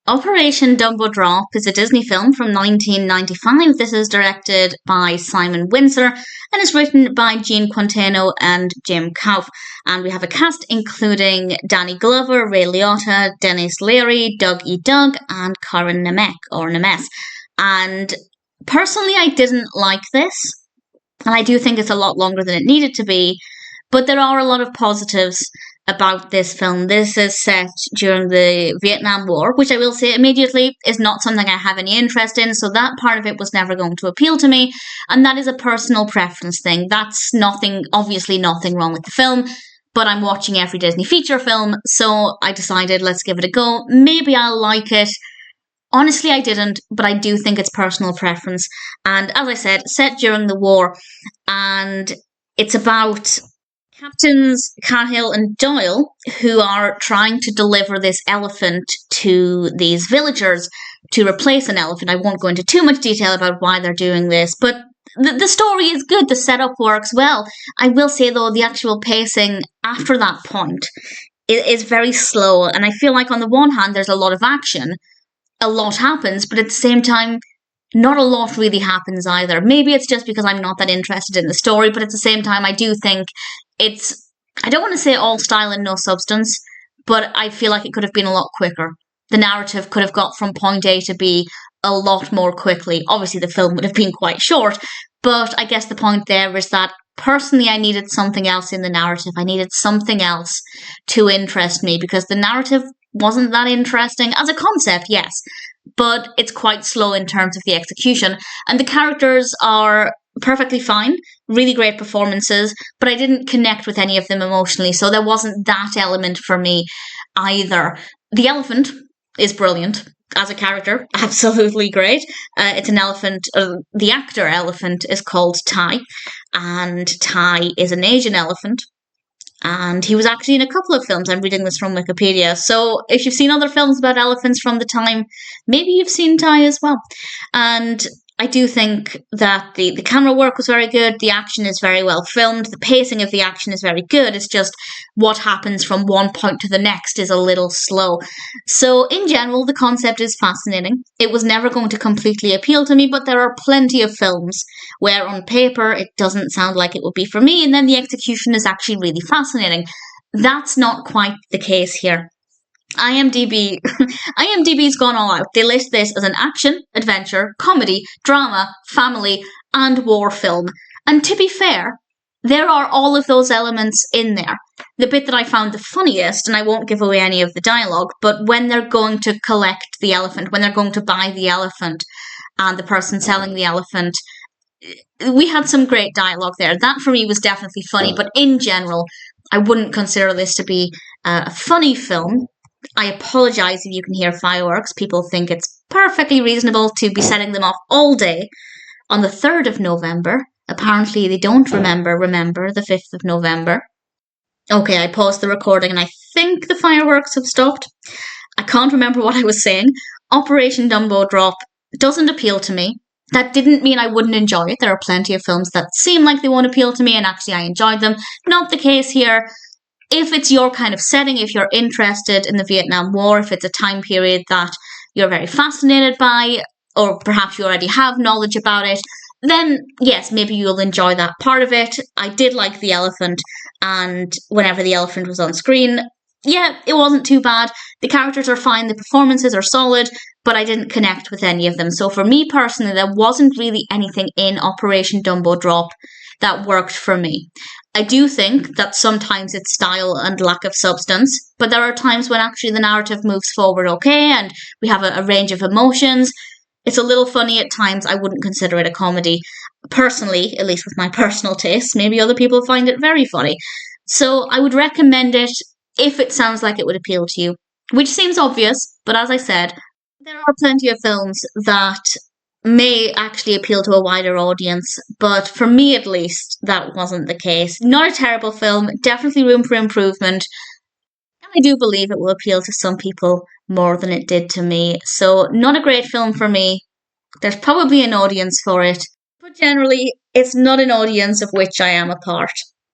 Operation Dumbo Drop is a Disney film from 1995. This is directed by Simon Wincer and is written by Gene Quintano and Jim Kouf. And we have a cast including Danny Glover, Ray Liotta, Denis Leary, Doug E. Doug, and Corin Nemec, or Nemes. And personally, I didn't like this. And I do think it's a lot longer than it needed to be. But there are a lot of positives about this film. This is set during the Vietnam War, which I will say immediately is not something I have any interest in, so that part of it was never going to appeal to me, and that is a personal preference thing. That's obviously nothing wrong with the film, but I'm watching every Disney feature film, so I decided let's give it a go. Maybe I'll like it. Honestly, I didn't, but I do think it's personal preference. And as I said, set during the war, and it's about Captains Cahill and Doyle, who are trying to deliver this elephant to these villagers to replace an elephant. I won't go into too much detail about why they're doing this, but the story is good. The setup works well. I will say, though, the actual pacing after that point is very slow, and I feel like on the one hand, there's a lot of action, a lot happens, but at the same time, not a lot really happens either. Maybe it's just because I'm not that interested in the story, but at the same time, I do think I don't want to say all style and no substance, but I feel like it could have been a lot quicker. The narrative could have got from point A to B a lot more quickly. Obviously, the film would have been quite short, but I guess the point there is that personally, I needed something else in the narrative. I needed something else to interest me, because the narrative wasn't that interesting. As a concept, yes, but it's quite slow in terms of the execution. And the characters are perfectly fine, really great performances, but I didn't connect with any of them emotionally, so there wasn't that element for me either. The elephant is brilliant as a character, absolutely great. It's an elephant, the actor elephant is called Tai, and Tai is an Asian elephant. And he was actually in a couple of films. I'm reading this from Wikipedia. So if you've seen other films about elephants from the time, maybe you've seen Tai as well. And I do think that the camera work was very good. The action is very well filmed. The pacing of the action is very good. It's just what happens from one point to the next is a little slow. So in general, the concept is fascinating. It was never going to completely appeal to me, but there are plenty of films where on paper it doesn't sound like it would be for me, and then the execution is actually really fascinating. That's not quite the case here. IMDb's gone all out. They list this as an action, adventure, comedy, drama, family, and war film. And to be fair, there are all of those elements in there. The bit that I found the funniest, and I won't give away any of the dialogue, but when they're going to collect the elephant, when they're going to buy the elephant, and the person selling the elephant, we had some great dialogue there. That for me was definitely funny, but in general, I wouldn't consider this to be a funny film. I apologise if you can hear fireworks. People think it's perfectly reasonable to be setting them off all day on the 3rd of November. Apparently they don't remember the 5th of November. Okay, I paused the recording and I think the fireworks have stopped. I can't remember what I was saying. Operation Dumbo Drop doesn't appeal to me. That didn't mean I wouldn't enjoy it. There are plenty of films that seem like they won't appeal to me, and actually I enjoyed them. Not the case here. If it's your kind of setting, if you're interested in the Vietnam War, if it's a time period that you're very fascinated by, or perhaps you already have knowledge about it, then yes, maybe you'll enjoy that part of it. I did like the elephant, and whenever the elephant was on screen, yeah, it wasn't too bad. The characters are fine, the performances are solid, but I didn't connect with any of them. So for me personally, there wasn't really anything in Operation Dumbo Drop that worked for me. I do think that sometimes it's style and lack of substance, but there are times when actually the narrative moves forward okay, and we have a range of emotions. It's a little funny at times. I wouldn't consider it a comedy. Personally, at least with my personal taste, maybe other people find it very funny. So I would recommend it if it sounds like it would appeal to you, which seems obvious, but as I said, there are plenty of films that may actually appeal to a wider audience, but for me at least, that wasn't the case. Not a terrible film, definitely room for improvement, and I do believe it will appeal to some people more than it did to me. So not a great film for me. There's probably an audience for it, but generally it's not an audience of which I am a part.